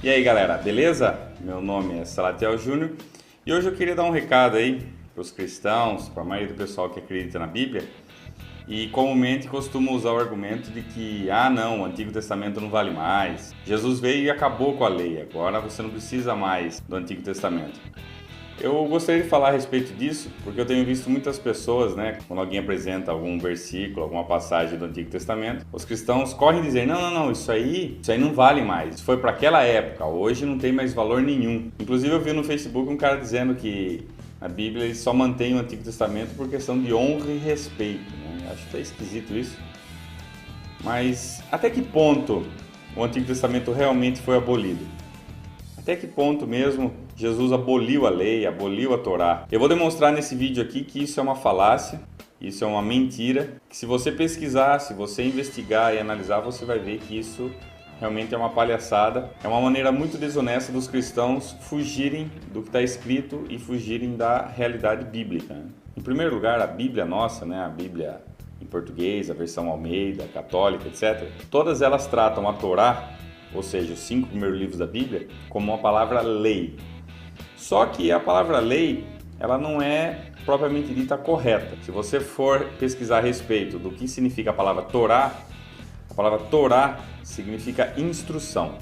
E aí galera, beleza? Meu nome é Salatiel Júnior e hoje eu queria dar um recado aí para os cristãos, para a maioria do pessoal que acredita na Bíblia e comumente costuma usar o argumento de que, não, o Antigo Testamento não vale mais. Jesus veio e acabou com a lei, agora você não precisa mais do Antigo Testamento. Eu gostaria de falar a respeito disso, porque eu tenho visto muitas pessoas, quando alguém apresenta algum versículo, alguma passagem do Antigo Testamento, os cristãos correm dizer, não, isso aí não vale mais, isso foi para aquela época, hoje não tem mais valor nenhum. Inclusive eu vi no Facebook um cara dizendo que a Bíblia ele só mantém o Antigo Testamento por questão de honra e respeito, Acho que é esquisito isso. Mas até que ponto o Antigo Testamento realmente foi abolido? Até que ponto mesmo Jesus aboliu a lei, aboliu a Torá? Eu vou demonstrar nesse vídeo aqui que isso é uma falácia, isso é uma mentira, que se você pesquisar, se você investigar e analisar, você vai ver que isso realmente é uma palhaçada. É uma maneira muito desonesta dos cristãos fugirem do que está escrito e fugirem da realidade bíblica. Em primeiro lugar, a Bíblia nossa, a Bíblia em português, a versão Almeida, católica, etc. Todas elas tratam a Torá, ou seja, os 5 primeiros livros da Bíblia, como uma palavra lei. Só que a palavra lei, ela não é propriamente dita correta. Se você for pesquisar a respeito do que significa a palavra Torá significa instrução.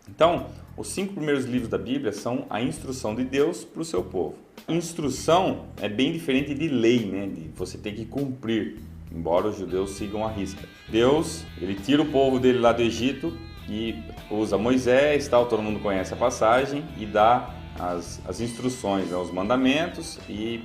Então, os 5 primeiros livros da Bíblia são a instrução de Deus para o seu povo. Instrução é bem diferente de lei, de você ter que cumprir, embora os judeus sigam a risca. Deus, ele tira o povo dele lá do Egito e usa Moisés, todo mundo conhece a passagem, e dá as instruções, os mandamentos, e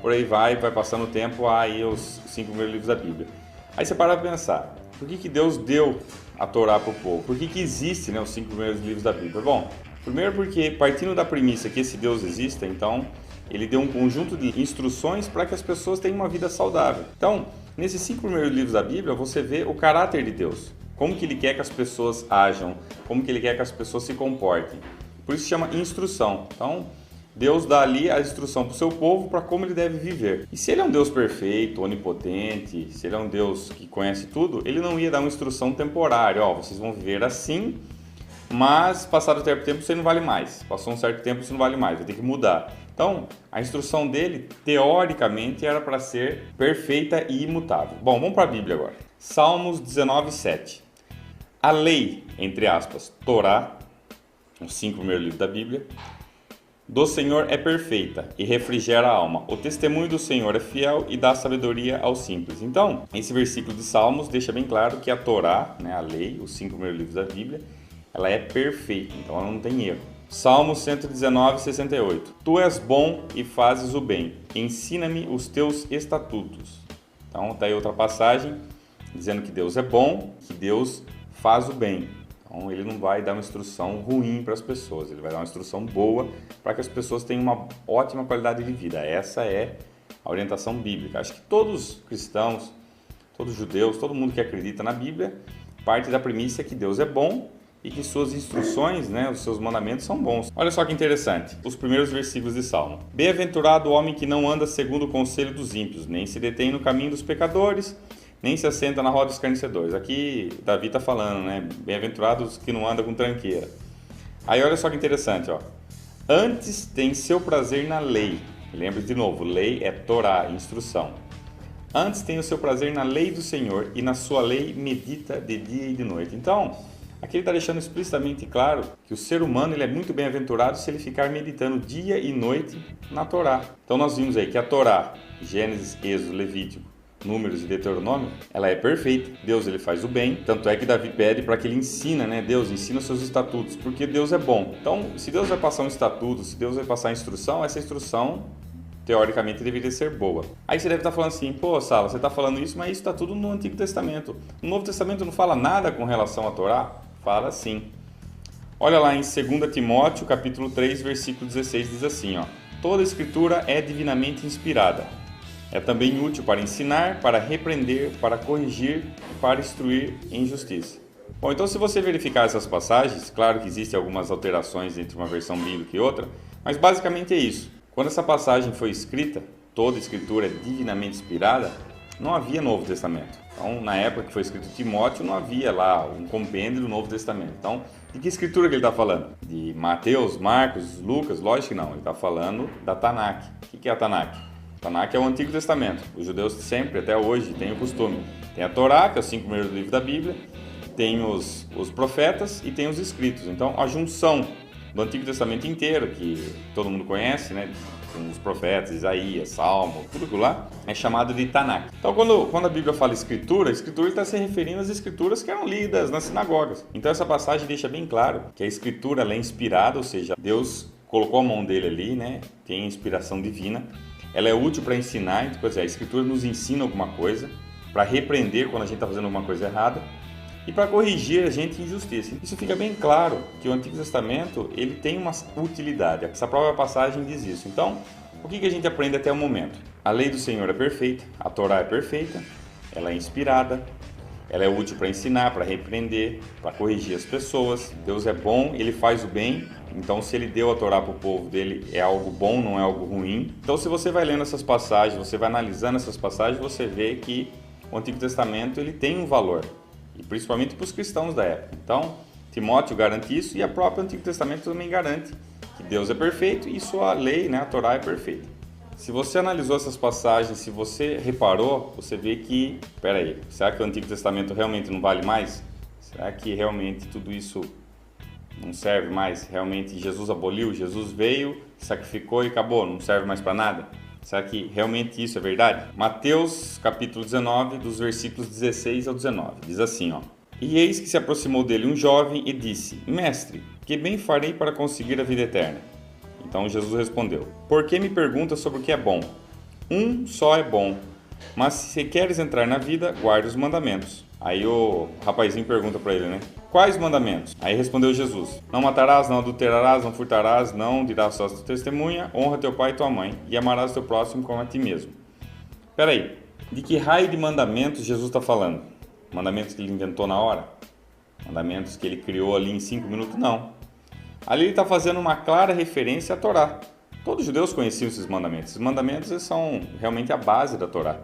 por aí vai passando o tempo, aí os 5 primeiros livros da Bíblia. Aí você para pensar, por que Deus deu a Torá para o povo? Por que existe os 5 primeiros livros da Bíblia? Bom, primeiro porque partindo da premissa que esse Deus existe, então ele deu um conjunto de instruções para que as pessoas tenham uma vida saudável. Então, nesses 5 primeiros livros da Bíblia, você vê o caráter de Deus. Como que ele quer que as pessoas ajam, como que ele quer que as pessoas se comportem. Por isso chama instrução. Então, Deus dá ali a instrução para o seu povo para como ele deve viver. E se ele é um Deus perfeito, onipotente, se ele é um Deus que conhece tudo, ele não ia dar uma instrução temporária. Vocês vão viver assim, mas passado um certo tempo você não vale mais. Passou um certo tempo você não vale mais, vai ter que mudar. Então, a instrução dele, teoricamente, era para ser perfeita e imutável. Bom, vamos para a Bíblia agora. Salmos 19:7. A lei, entre aspas, Torá, os 5 primeiros livros da Bíblia, do Senhor é perfeita e refrigera a alma. O testemunho do Senhor é fiel e dá sabedoria aos simples. Então, esse versículo de Salmos deixa bem claro que a Torá, a lei, os 5 primeiros livros da Bíblia, ela é perfeita, então ela não tem erro. Salmo 119:68. Tu és bom e fazes o bem, ensina-me os teus estatutos. Então, está aí outra passagem dizendo que Deus é bom, que Deus faz o bem. Então, ele não vai dar uma instrução ruim para as pessoas, ele vai dar uma instrução boa para que as pessoas tenham uma ótima qualidade de vida. Essa é a orientação bíblica. Acho que todos os cristãos, todos os judeus, todo mundo que acredita na Bíblia, parte da premissa que Deus é bom e que suas instruções, os seus mandamentos são bons. Olha só que interessante, os primeiros versículos de Salmo. Bem-aventurado o homem que não anda segundo o conselho dos ímpios, nem se detém no caminho dos pecadores, nem se assenta na roda dos escarnecedores. Aqui Davi está falando, bem-aventurados que não andam com tranqueira. Aí olha só que interessante, antes tem seu prazer na lei. Lembre de novo, lei é Torá, instrução. Antes tem o seu prazer na lei do Senhor e na sua lei medita de dia e de noite. Então, aqui ele está deixando explicitamente claro que o ser humano ele é muito bem-aventurado se ele ficar meditando dia e noite na Torá. Então nós vimos aí que a Torá, Gênesis, Êxodo, Levítico, Números e Deuteronômio, ela é perfeita. Deus ele faz o bem, tanto é que Davi pede para que ele ensina, Deus ensina os seus estatutos, porque Deus é bom. Então, se Deus vai passar um estatuto, se Deus vai passar a instrução, essa instrução teoricamente deveria ser boa. Aí você deve estar falando assim, Sala, você está falando isso, mas isso está tudo no Antigo Testamento. O Novo Testamento não fala nada com relação à Torá? Fala sim. Olha lá em 2 Timóteo, capítulo 3, versículo 16, diz assim, toda a escritura é divinamente inspirada. É também útil para ensinar, para repreender, para corrigir e para instruir em justiça. Bom, então se você verificar essas passagens, claro que existem algumas alterações entre uma versão bíblica e outra, mas basicamente é isso. Quando essa passagem foi escrita, toda a escritura é divinamente inspirada, não havia Novo Testamento. Então, na época que foi escrito Timóteo, não havia lá um compêndio do Novo Testamento. Então, de que escritura que ele está falando? De Mateus, Marcos, Lucas? Lógico que não. Ele está falando da Tanakh. O que é a Tanakh? A Tanakh é o Antigo Testamento. Os judeus sempre, até hoje, têm o costume. Tem a Torá, que é os 5 primeiros livros da Bíblia, tem os profetas e tem os escritos. Então, a junção do Antigo Testamento inteiro, que todo mundo conhece, né? Com os profetas, Isaías, Salmo, tudo aquilo lá, é chamado de Tanakh. Então, quando a Bíblia fala escritura, a escritura está se referindo às escrituras que eram lidas nas sinagogas. Então, essa passagem deixa bem claro que a escritura ela é inspirada, ou seja, Deus colocou a mão dele ali, né? Tem inspiração divina. Ela é útil para ensinar, então, a escritura nos ensina alguma coisa, para repreender quando a gente está fazendo alguma coisa errada e para corrigir a gente em justiça. Isso fica bem claro que o Antigo Testamento ele tem uma utilidade. Essa própria passagem diz isso. Então, o que a gente aprende até o momento? A lei do Senhor é perfeita, a Torá é perfeita, ela é inspirada, ela é útil para ensinar, para repreender, para corrigir as pessoas. Deus é bom, Ele faz o bem. Então, se Ele deu a Torá para o povo dele, é algo bom, não é algo ruim. Então, se você vai lendo essas passagens, você vai analisando essas passagens, você vê que o Antigo Testamento ele tem um valor. E principalmente para os cristãos da época. Então, Timóteo garante isso e a própria Antigo Testamento também garante que Deus é perfeito e sua lei, né, a Torá é perfeita. Se você analisou essas passagens, se você reparou, você vê que, peraí, será que o Antigo Testamento realmente não vale mais? Será que realmente tudo isso não serve mais? Realmente Jesus aboliu, Jesus veio, sacrificou e acabou, não serve mais para nada? Será que realmente isso é verdade? Mateus capítulo 19, dos versículos 16 ao 19, diz assim, ó. E eis que se aproximou dele um jovem e disse, Mestre, que bem farei para conseguir a vida eterna? Então Jesus respondeu, por que me perguntas sobre o que é bom? Um só é bom, mas se queres entrar na vida, guarde os mandamentos. Aí o rapazinho pergunta para ele, né? Quais mandamentos? Aí respondeu Jesus, não matarás, não adulterarás, não furtarás, não dirás falsa testemunha, honra teu pai e tua mãe, e amarás teu próximo como a ti mesmo. Peraí, de que raio de mandamentos Jesus está falando? Mandamentos que ele inventou na hora? Mandamentos que ele criou ali em 5 minutos? Não. Ali ele está fazendo uma clara referência à Torá. Todos os judeus conheciam esses mandamentos. Esses mandamentos eles são realmente a base da Torá.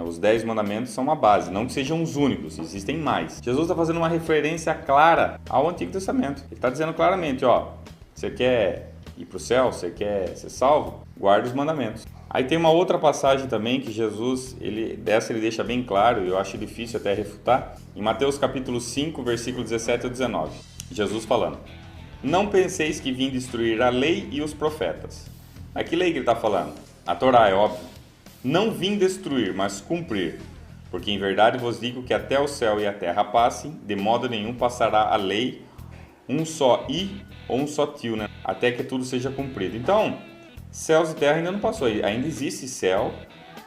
Os 10 mandamentos são uma base, não que sejam os únicos, existem mais. Jesus está fazendo uma referência clara ao Antigo Testamento. Ele está dizendo claramente, ó, você quer ir para o céu, você quer ser salvo? Guarda os mandamentos. Aí tem uma outra passagem também que Jesus, ele deixa bem claro, e eu acho difícil até refutar, em Mateus capítulo 5, versículo 17 ao 19. Jesus falando, não penseis que vim destruir a lei e os profetas. A que lei que ele está falando? A Torá, é óbvio. Não vim destruir, mas cumprir. Porque em verdade vos digo que até o céu e a terra passem, de modo nenhum passará a lei, um só i ou um só tio, né? Até que tudo seja cumprido. Então, céus e terra ainda não passou. Ainda existe céu,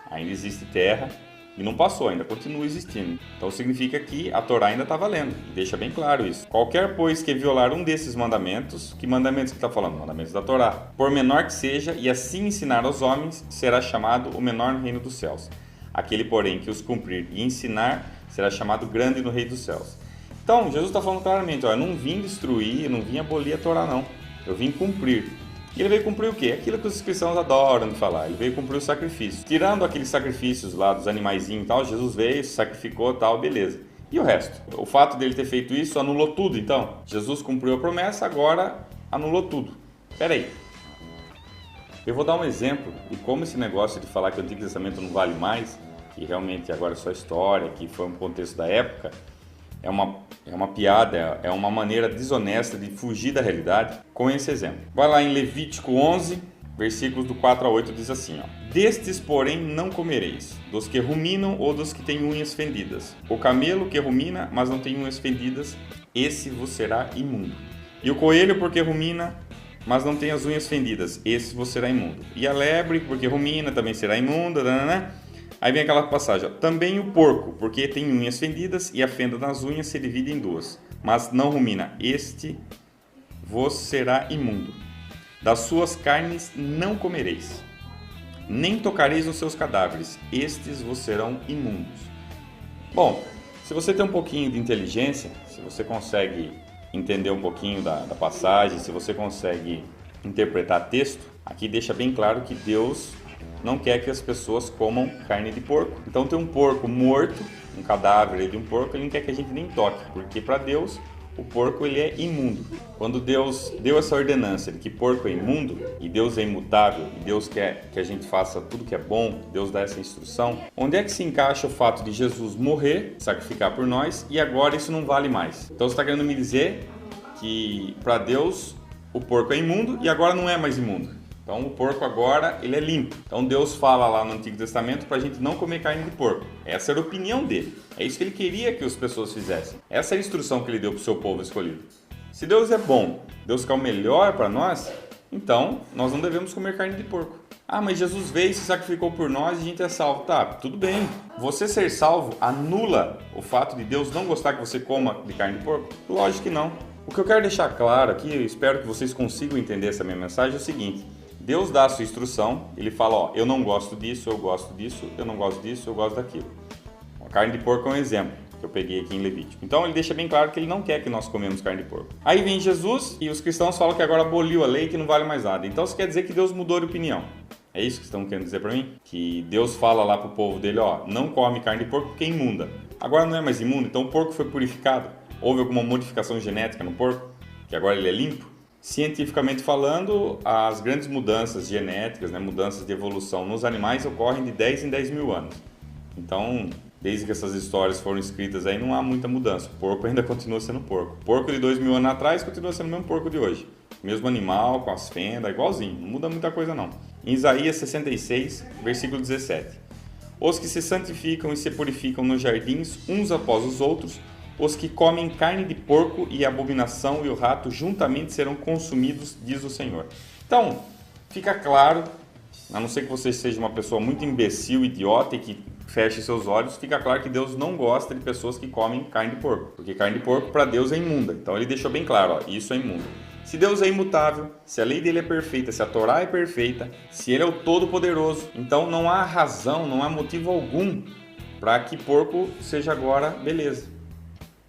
ainda existe terra, e não passou, ainda continua existindo. Então significa que a Torá ainda está valendo. E deixa bem claro isso. Qualquer, pois, que violar um desses mandamentos, que mandamentos que está falando? Mandamentos da Torá. Por menor que seja, e assim ensinar aos homens, será chamado o menor no reino dos céus. Aquele, porém, que os cumprir e ensinar, será chamado grande no reino dos céus. Então, Jesus está falando claramente, ó, eu não vim destruir, eu não vim abolir a Torá, não. Eu vim cumprir. E ele veio cumprir o quê? Aquilo que os cristãos adoram de falar. Ele veio cumprir o sacrifício. Tirando aqueles sacrifícios lá dos animaizinhos e tal, Jesus veio, sacrificou e tal, beleza. E o resto? O fato dele ter feito isso anulou tudo, então? Jesus cumpriu a promessa, agora anulou tudo. Peraí. Eu vou dar um exemplo de como esse negócio de falar que o Antigo Testamento não vale mais, que realmente agora é só história, que foi um contexto da época, é uma piada, é uma maneira desonesta de fugir da realidade com esse exemplo. Vai lá em Levítico 11, versículos do 4 a 8, diz assim, ó. Destes, porém, não comereis, dos que ruminam ou dos que têm unhas fendidas. O camelo que rumina, mas não tem unhas fendidas, esse vos será imundo. E o coelho, porque rumina, mas não tem as unhas fendidas, esse vos será imundo. E a lebre, porque rumina, também será imunda, né? Aí vem aquela passagem, ó. Também o porco, porque tem unhas fendidas e a fenda nas unhas se divide em duas, mas não rumina, este vos será imundo. Das suas carnes não comereis, nem tocareis os seus cadáveres, estes vos serão imundos. Bom, se você tem um pouquinho de inteligência, se você consegue entender um pouquinho da passagem, se você consegue interpretar texto, aqui deixa bem claro que Deus não quer que as pessoas comam carne de porco. Então tem um porco morto, um cadáver de um porco, ele não quer que a gente nem toque, porque para Deus o porco ele é imundo. Quando Deus deu essa ordenança de que porco é imundo, e Deus é imutável, e Deus quer que a gente faça tudo que é bom, Deus dá essa instrução, onde é que se encaixa o fato de Jesus morrer, sacrificar por nós, e agora isso não vale mais? Então você está querendo me dizer que para Deus o porco é imundo e agora não é mais imundo. Então o porco agora ele é limpo. Então Deus fala lá no Antigo Testamento para a gente não comer carne de porco. Essa era a opinião dele. É isso que ele queria que as pessoas fizessem. Essa é a instrução que ele deu para o seu povo escolhido. Se Deus é bom, Deus quer o melhor para nós, então nós não devemos comer carne de porco. Ah, mas Jesus veio e se sacrificou por nós e a gente é salvo. Tá, tudo bem. Você ser salvo anula o fato de Deus não gostar que você coma de carne de porco? Lógico que não. O que eu quero deixar claro aqui, eu espero que vocês consigam entender essa minha mensagem, é o seguinte. Deus dá a sua instrução, ele fala, ó, eu não gosto disso, eu gosto disso, eu não gosto disso, eu gosto daquilo. A carne de porco é um exemplo que eu peguei aqui em Levítico. Então ele deixa bem claro que ele não quer que nós comemos carne de porco. Aí vem Jesus e os cristãos falam que agora aboliu a lei e que não vale mais nada. Então isso quer dizer que Deus mudou de opinião. É isso que estão querendo dizer para mim? Que Deus fala lá pro povo dele, ó, não come carne de porco porque é imunda. Agora não é mais imundo, então o porco foi purificado. Houve alguma modificação genética no porco, que agora ele é limpo? Cientificamente falando, as grandes mudanças genéticas, né, mudanças de evolução nos animais ocorrem de 10 em 10 mil anos. Então, desde que essas histórias foram escritas aí, não há muita mudança. O porco ainda continua sendo porco. O porco de 2.000 anos atrás continua sendo o mesmo porco de hoje. Mesmo animal, com as fendas, igualzinho. Não muda muita coisa não. Em Isaías 66, versículo 17. Os que se santificam e se purificam nos jardins, uns após os outros, os que comem carne de porco e a abominação e o rato juntamente serão consumidos, diz o Senhor. Então, fica claro, a não ser que você seja uma pessoa muito imbecil, idiota e que feche seus olhos, fica claro que Deus não gosta de pessoas que comem carne de porco. Porque carne de porco para Deus é imunda. Então ele deixou bem claro, ó, isso é imundo. Se Deus é imutável, se a lei dele é perfeita, se a Torá é perfeita, se ele é o Todo-Poderoso, então não há razão, não há motivo algum para que porco seja agora beleza.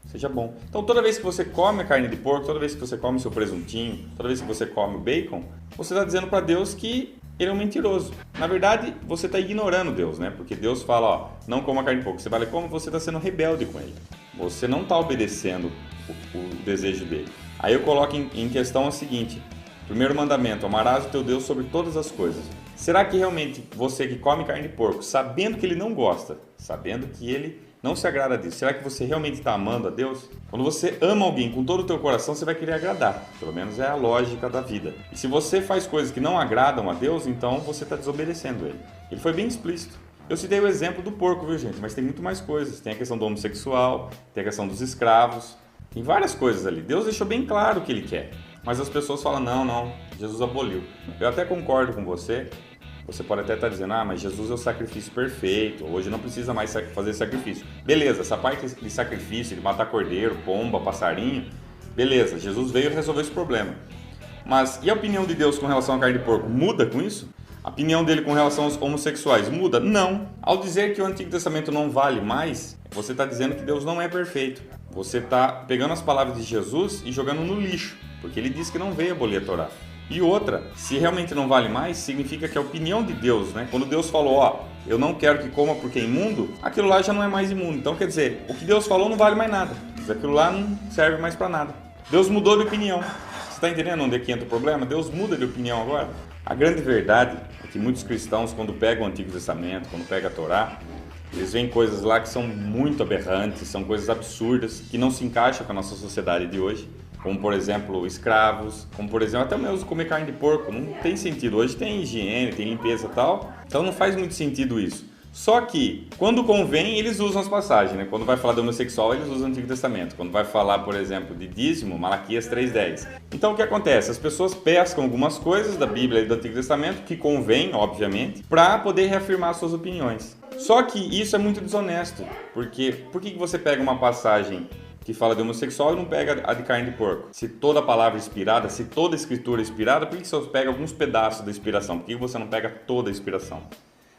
Seja bom. Então toda vez que você come a carne de porco, toda vez que você come seu presuntinho, toda vez que você come o bacon, você está dizendo para Deus que ele é um mentiroso. Na verdade, você está ignorando Deus, né? Porque Deus fala, ó, não coma carne de porco. Você fala, como você está sendo rebelde com ele. Você não está obedecendo o desejo dele. Aí eu coloco em questão o seguinte, primeiro mandamento, amarás o teu Deus sobre todas as coisas. Será que realmente você que come carne de porco, sabendo que ele não gosta, sabendo que ele não se agrada disso, será que você realmente está amando a Deus? Quando você ama alguém com todo o teu coração, você vai querer agradar. Pelo menos é a lógica da vida. E se você faz coisas que não agradam a Deus, então você está desobedecendo ele. Ele foi bem explícito. Eu citei o exemplo do porco, viu gente? Mas tem muito mais coisas. Tem a questão do homossexual, tem a questão dos escravos. Tem várias coisas ali. Deus deixou bem claro o que ele quer. Mas as pessoas falam, não, Jesus aboliu. Eu até concordo com você. Você pode até estar dizendo, mas Jesus é o sacrifício perfeito, hoje não precisa mais fazer sacrifício. Beleza, essa parte de sacrifício, de matar cordeiro, pomba, passarinho, beleza, Jesus veio resolver esse problema. Mas e a opinião de Deus com relação à carne de porco? Muda com isso? A opinião dele com relação aos homossexuais muda? Não. Ao dizer que o Antigo Testamento não vale mais, você está dizendo que Deus não é perfeito. Você está pegando as palavras de Jesus e jogando no lixo, porque ele disse que não veio abolir a Torá. E outra, se realmente não vale mais, significa que a opinião de Deus, né? Quando Deus falou, eu não quero que coma porque é imundo, aquilo lá já não é mais imundo. Então, quer dizer, o que Deus falou não vale mais nada. Aquilo lá não serve mais para nada. Deus mudou de opinião. Você está entendendo onde é que entra o problema? Deus muda de opinião agora. A grande verdade é que muitos cristãos, quando pegam o Antigo Testamento, quando pegam a Torá, eles veem coisas lá que são muito aberrantes, são coisas absurdas, que não se encaixam com a nossa sociedade de hoje. Como, por exemplo, escravos, como, por exemplo, até mesmo comer carne de porco. Não tem sentido. Hoje tem higiene, tem limpeza e tal, então não faz muito sentido isso. Só que, quando convém, eles usam as passagens, né? Quando vai falar do homossexual, eles usam o Antigo Testamento. Quando vai falar, por exemplo, de dízimo, Malaquias 3:10. Então, o que acontece? As pessoas pescam algumas coisas da Bíblia e do Antigo Testamento, que convém, obviamente, para poder reafirmar suas opiniões. Só que isso é muito desonesto, porque por que você pega uma passagem que fala de homossexual e não pega a de carne de porco? Se toda a palavra é inspirada, se toda a escritura é inspirada, por que você só pega alguns pedaços da inspiração? Por que você não pega toda a inspiração?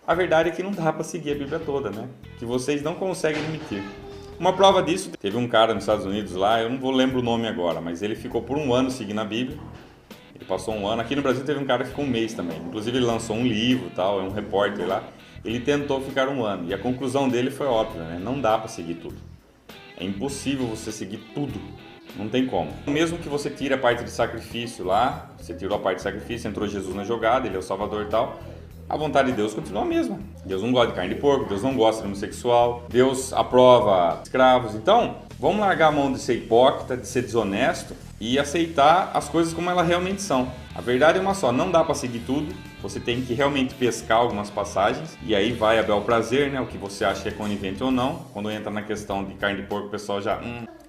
A verdade é que não dá para seguir a Bíblia toda, né? Que vocês não conseguem admitir. Uma prova disso, teve um cara nos Estados Unidos lá, eu não vou lembrar o nome agora, mas ele ficou por um ano seguindo a Bíblia. Ele passou um ano. Aqui no Brasil teve um cara que ficou um mês também. Inclusive ele lançou um livro, tal, é um repórter lá. Ele tentou ficar um ano e a conclusão dele foi óbvia, né? Não dá para seguir tudo. É impossível você seguir tudo. Não tem como. Mesmo que você tire a parte de sacrifício lá, você tirou a parte de sacrifício, entrou Jesus na jogada, ele é o Salvador e tal, a vontade de Deus continua a mesma. Deus não gosta de carne de porco, Deus não gosta de homossexual, Deus aprova escravos. Então, vamos largar a mão de ser hipócrita, de ser desonesto e aceitar as coisas como elas realmente são. A verdade é uma só, não dá para seguir tudo, você tem que realmente pescar algumas passagens e aí vai a bel prazer, né? O que você acha que é conivente ou não. Quando entra na questão de carne de porco, o pessoal já,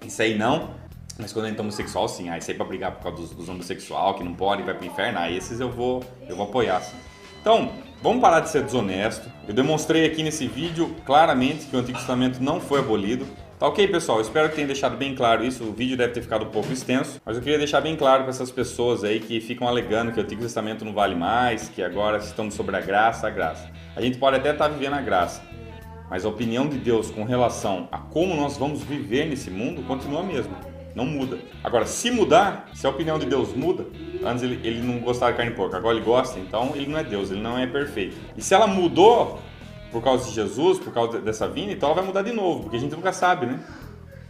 isso aí não. Mas quando entra homossexual, sim, aí isso aí pra brigar por causa dos homossexuais que não pode, vai pro inferno, aí esses eu vou apoiar, sim. Então, vamos parar de ser desonesto. Eu demonstrei aqui nesse vídeo claramente que o Antigo Testamento não foi abolido. Tá ok, pessoal? Eu espero que tenha deixado bem claro isso. O vídeo deve ter ficado um pouco extenso, mas eu queria deixar bem claro para essas pessoas aí que ficam alegando que o Antigo Testamento não vale mais, que agora estamos sobre a graça. A gente pode até estar vivendo a graça, mas a opinião de Deus com relação a como nós vamos viver nesse mundo continua a mesma. Não muda. Agora, se mudar, se a opinião de Deus muda, antes ele não gostava de carne de porco, agora ele gosta, então ele não é Deus, ele não é perfeito. E se ela mudou por causa de Jesus, por causa dessa vinda, então ela vai mudar de novo, porque a gente nunca sabe, né?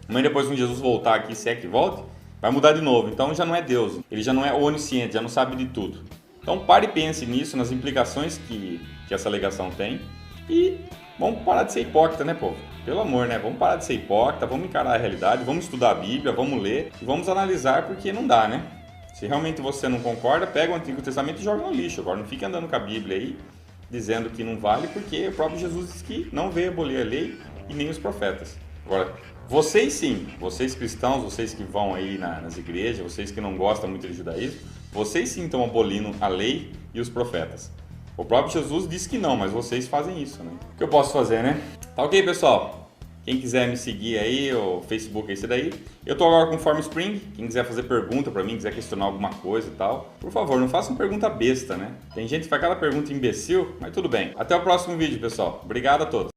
Mas depois que Jesus voltar aqui, se é que volte, vai mudar de novo. Então já não é Deus, ele já não é onisciente, já não sabe de tudo. Então pare e pense nisso, nas implicações que essa alegação tem e vamos parar de ser hipócrita, né, povo? Pelo amor, né? Vamos parar de ser hipócrita, vamos encarar a realidade, vamos estudar a Bíblia, vamos ler e vamos analisar porque não dá, né? Se realmente você não concorda, pega o Antigo Testamento e joga no lixo. Agora não fique andando com a Bíblia aí, dizendo que não vale, porque o próprio Jesus disse que não veio abolir a lei e nem os profetas. Agora, vocês sim, vocês cristãos, vocês que vão aí nas igrejas, vocês que não gostam muito de judaísmo, vocês sim estão abolindo a lei e os profetas. O próprio Jesus disse que não, mas vocês fazem isso, né? O que eu posso fazer, né? Tá ok, pessoal? Quem quiser me seguir aí, o Facebook é esse daí. Eu tô agora com o Formspring. Quem quiser fazer pergunta pra mim, quiser questionar alguma coisa e tal, por favor, não façam pergunta besta, né? Tem gente que faz aquela pergunta imbecil, mas tudo bem. Até o próximo vídeo, pessoal. Obrigado a todos.